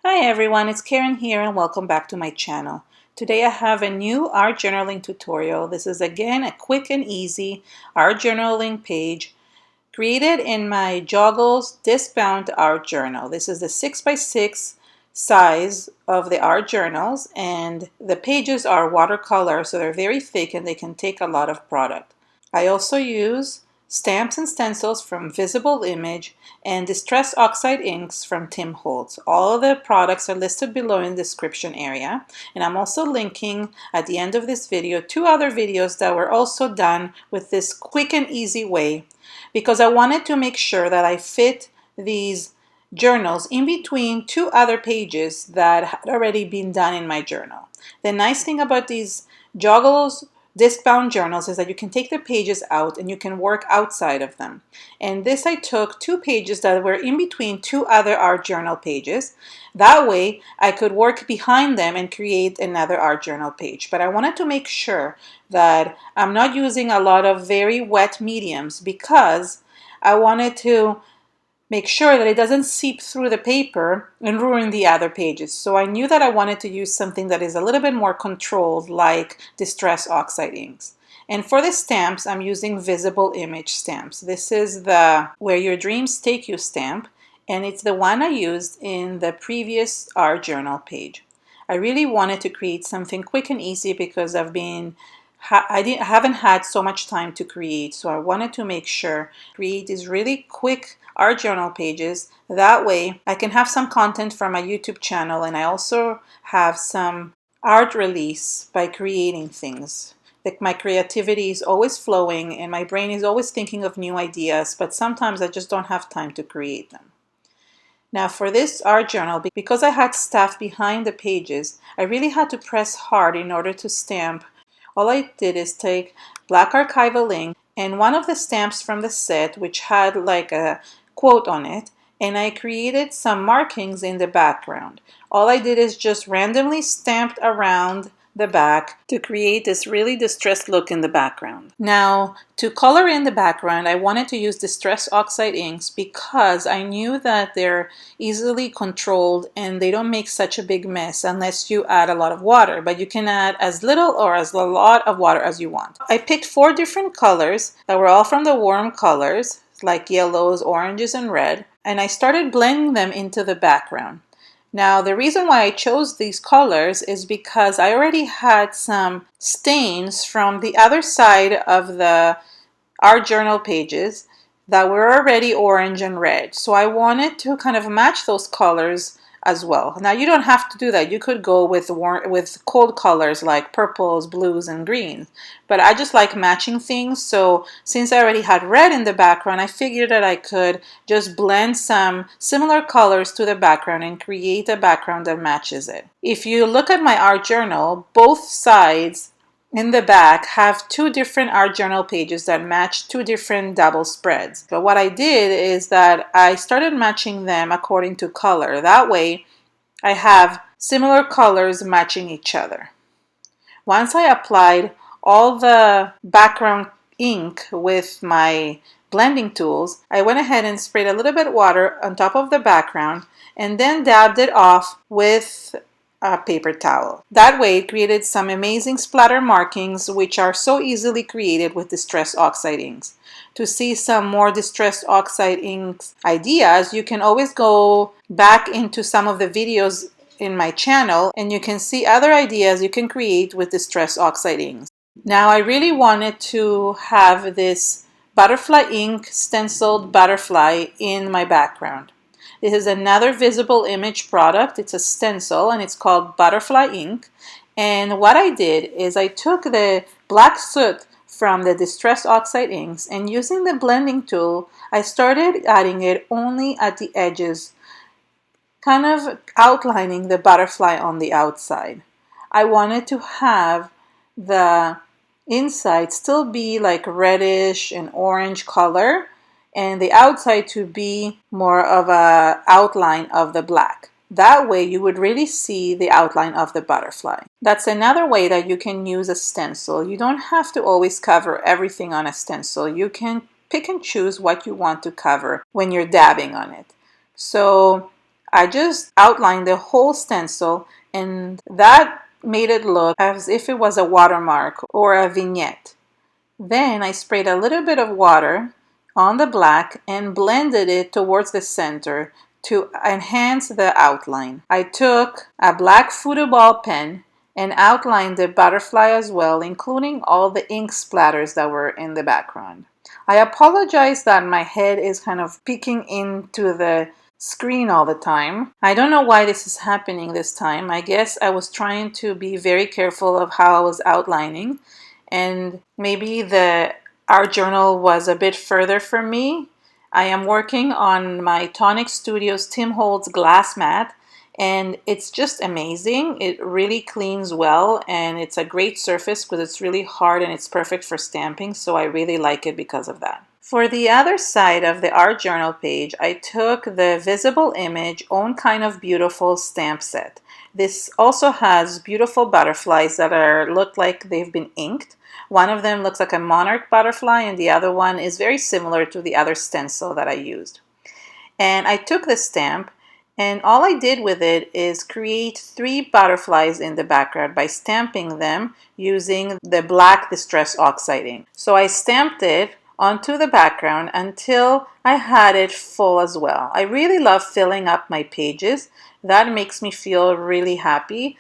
Hi everyone, it's Karen here and welcome back to my channel. Today I have a new art journaling tutorial. This is again a quick and easy art journaling page created in my Joggles disc-bound art journal. This is the 6x6 size of the art journals, and the pages are watercolor, so they're very thick and they can take a lot of product. I also use stamps and stencils from Visible Image and Distress Oxide inks from Tim Holtz. All of the products are listed below in the description area, and I'm also linking at the end of this video two other videos that were also done with this quick and easy way, because I wanted to make sure that I fit these journals in between two other pages that had already been done in my journal. The nice thing about these Joggles disc-bound journals is that you can take the pages out and you can work outside of them. And this, I took two pages that were in between two other art journal pages. That way I could work behind them and create another art journal page. But I wanted to make sure that I'm not using a lot of very wet mediums because I wanted to make sure that it doesn't seep through the paper and ruin the other pages. So I knew that I wanted to use something that is a little bit more controlled, like Distress Oxide inks. And for the stamps, I'm using Visible Image stamps. This is the Where Your Dreams Take You stamp, and it's the one I used in the previous art journal page. I really wanted to create something quick and easy because I haven't had so much time to create, so I wanted to make sure create these really quick art journal pages. That way I can have some content for my YouTube channel, and I also have some art release by creating things. Like, my creativity is always flowing and my brain is always thinking of new ideas, but sometimes I just don't have time to create them. Now for this art journal, because I had stuff behind the pages, I really had to press hard in order to stamp. All I did is take black archival ink and one of the stamps from the set, which had like a quote on it, and I created some markings in the background. All I did is just randomly stamped around the back to create this really distressed look in the background. Now, to color in the background, I wanted to use Distress Oxide inks because I knew that they're easily controlled and they don't make such a big mess unless you add a lot of water, but you can add as little or as a lot of water as you want. I picked 4 different colors that were all from the warm colors, like yellows, oranges, and red, and I started blending them into the background. Now, the reason why I chose these colors is because I already had some stains from the other side of the art journal pages that were already orange and red. So I wanted to kind of match those colors as well. Now, you don't have to do that. You could go with cold colors like purples, blues, and greens. But I just like matching things. So since I already had red in the background, I figured that I could just blend some similar colors to the background and create a background that matches it. If you look at my art journal, both sides in the back have 2 different art journal pages that match 2 different double spreads. But what I did is that I started matching them according to color. That way I have similar colors matching each other. Once I applied all the background ink with my blending tools, I went ahead and sprayed a little bit of water on top of the background and then dabbed it off with a paper towel. That way it created some amazing splatter markings, which are so easily created with Distress Oxide inks. To see some more Distress Oxide inks ideas, you can always go back into some of the videos in my channel and you can see other ideas you can create with Distress Oxide inks. Now, I really wanted to have this butterfly ink stenciled butterfly in my background. This is another Visible Image product. It's a stencil and it's called Butterfly Ink. And what I did is I took the black soot from the Distress Oxide inks and using the blending tool, I started adding it only at the edges, kind of outlining the butterfly on the outside. I wanted to have the inside still be like reddish and orange color, and the outside to be more of a outline of the black. That way you would really see the outline of the butterfly. That's another way that you can use a stencil. You don't have to always cover everything on a stencil. You can pick and choose what you want to cover when you're dabbing on it. So I just outlined the whole stencil, and that made it look as if it was a watermark or a vignette. Then I sprayed a little bit of water on the black and blended it towards the center to enhance the outline. I took a black football pen and outlined the butterfly as well, including all the ink splatters that were in the background. I apologize that my head is kind of peeking into the screen all the time. I don't know why this is happening this time. I guess I was trying to be very careful of how I was outlining, and maybe the art journal was a bit further for me. I am working on my Tonic Studios Tim Holtz glass mat, and it's just amazing. It really cleans well, and it's a great surface because it's really hard and it's perfect for stamping, so I really like it because of that. For the other side of the art journal page, I took the Visible Image Own Kind of Beautiful stamp set. This also has beautiful butterflies that look like they've been inked. One of them looks like a monarch butterfly, and the other one is very similar to the other stencil that I used. And I took the stamp, and all I did with it is create 3 butterflies in the background by stamping them using the black Distress Oxide ink. So I stamped it onto the background until I had it full as well. I really love filling up my pages. That makes me feel really happy.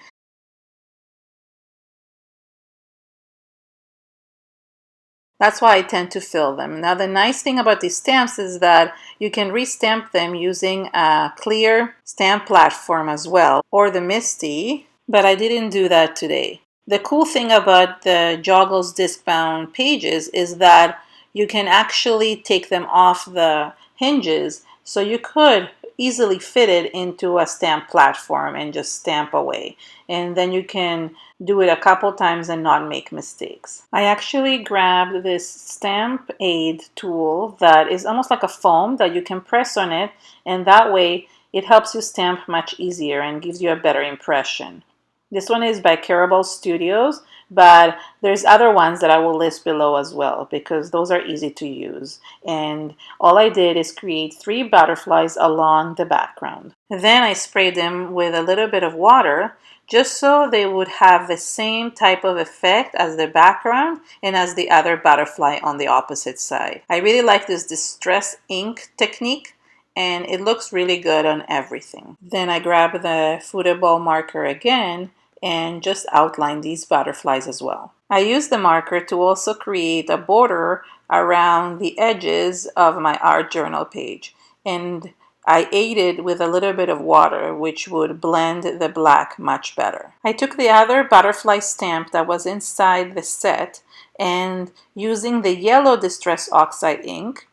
That's why I tend to fill them. Now, the nice thing about these stamps is that you can restamp them using a clear stamp platform as well, or the Misty, but I didn't do that today. The cool thing about the Joggles disc-bound pages is that you can actually take them off the hinges, so you could easily fit it into a stamp platform and just stamp away. And then you can do it a couple times and not make mistakes. I actually grabbed this stamp aid tool that is almost like a foam that you can press on it, and that way it helps you stamp much easier and gives you a better impression. This one is by Archival Studios, but there's other ones that I will list below as well because those are easy to use. And all I did is create 3 butterflies along the background. Then I sprayed them with a little bit of water just so they would have the same type of effect as the background and as the other butterfly on the opposite side. I really like this distress ink technique, and it looks really good on everything. Then I grab the football marker again and just outline these butterflies as well. I use the marker to also create a border around the edges of my art journal page, and I aided with a little bit of water, which would blend the black much better. I took the other butterfly stamp that was inside the set, and using the yellow Distress Oxide ink,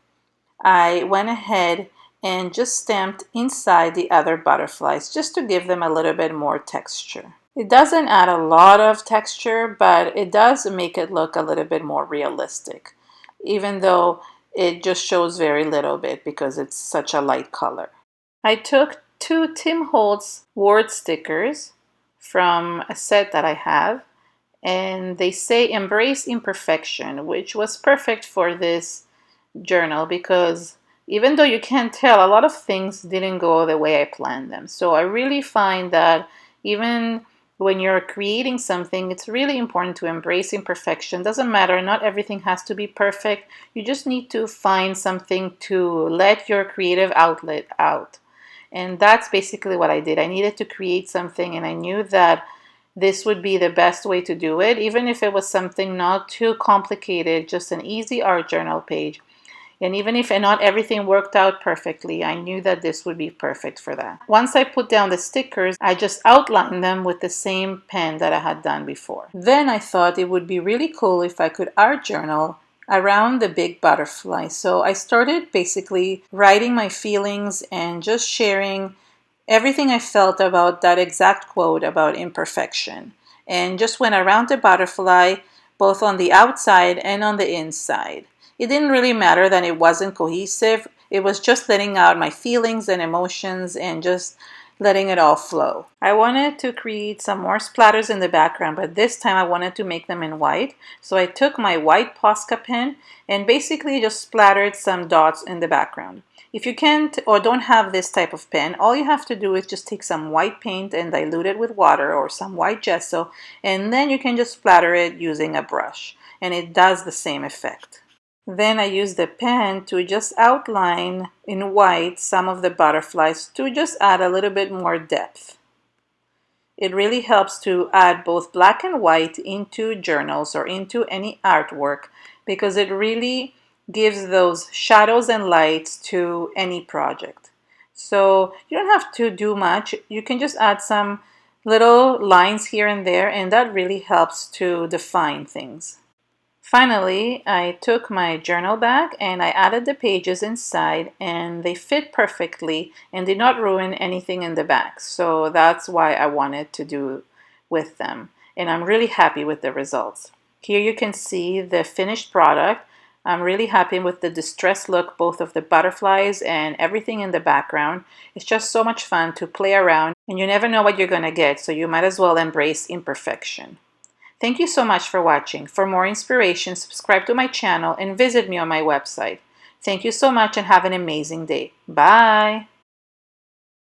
I went ahead and just stamped inside the other butterflies just to give them a little bit more texture. It doesn't add a lot of texture, but it does make it look a little bit more realistic, even though it just shows very little bit because it's such a light color. I took 2 Tim Holtz word stickers from a set that I have, and they say Embrace Imperfection, which was perfect for this journal because even though you can't tell, a lot of things didn't go the way I planned them. So I really find that even when you're creating something, it's really important to embrace imperfection. Doesn't matter, not everything has to be perfect. You just need to find something to let your creative outlet out. And that's basically what I did. I needed to create something, and I knew that this would be the best way to do it, even if it was something not too complicated, just an easy art journal page. And even if not everything worked out perfectly, I knew that this would be perfect for that. Once I put down the stickers, I just outlined them with the same pen that I had done before. Then I thought it would be really cool if I could art journal around the big butterfly. So I started basically writing my feelings and just sharing everything I felt about that exact quote about imperfection. And just went around the butterfly, both on the outside and on the inside. It didn't really matter that it wasn't cohesive. It was just letting out my feelings and emotions and just letting it all flow. I wanted to create some more splatters in the background, but this time I wanted to make them in white. So I took my white Posca pen and basically just splattered some dots in the background. If you can't or don't have this type of pen, all you have to do is just take some white paint and dilute it with water or some white gesso, and then you can just splatter it using a brush, and it does the same effect. Then I use the pen to just outline in white some of the butterflies to just add a little bit more depth. It really helps to add both black and white into journals or into any artwork because it really gives those shadows and lights to any project. So you don't have to do much. You can just add some little lines here and there, and that really helps to define things. Finally, I took my journal back and I added the pages inside, and they fit perfectly and did not ruin anything in the back. So that's why I wanted to do with them. And I'm really happy with the results. Here you can see the finished product. I'm really happy with the distressed look, both of the butterflies and everything in the background. It's just so much fun to play around, and you never know what you're going to get, so you might as well embrace imperfection. Thank you so much for watching. For more inspiration, subscribe to my channel and visit me on my website. Thank you so much and have an amazing day. Bye!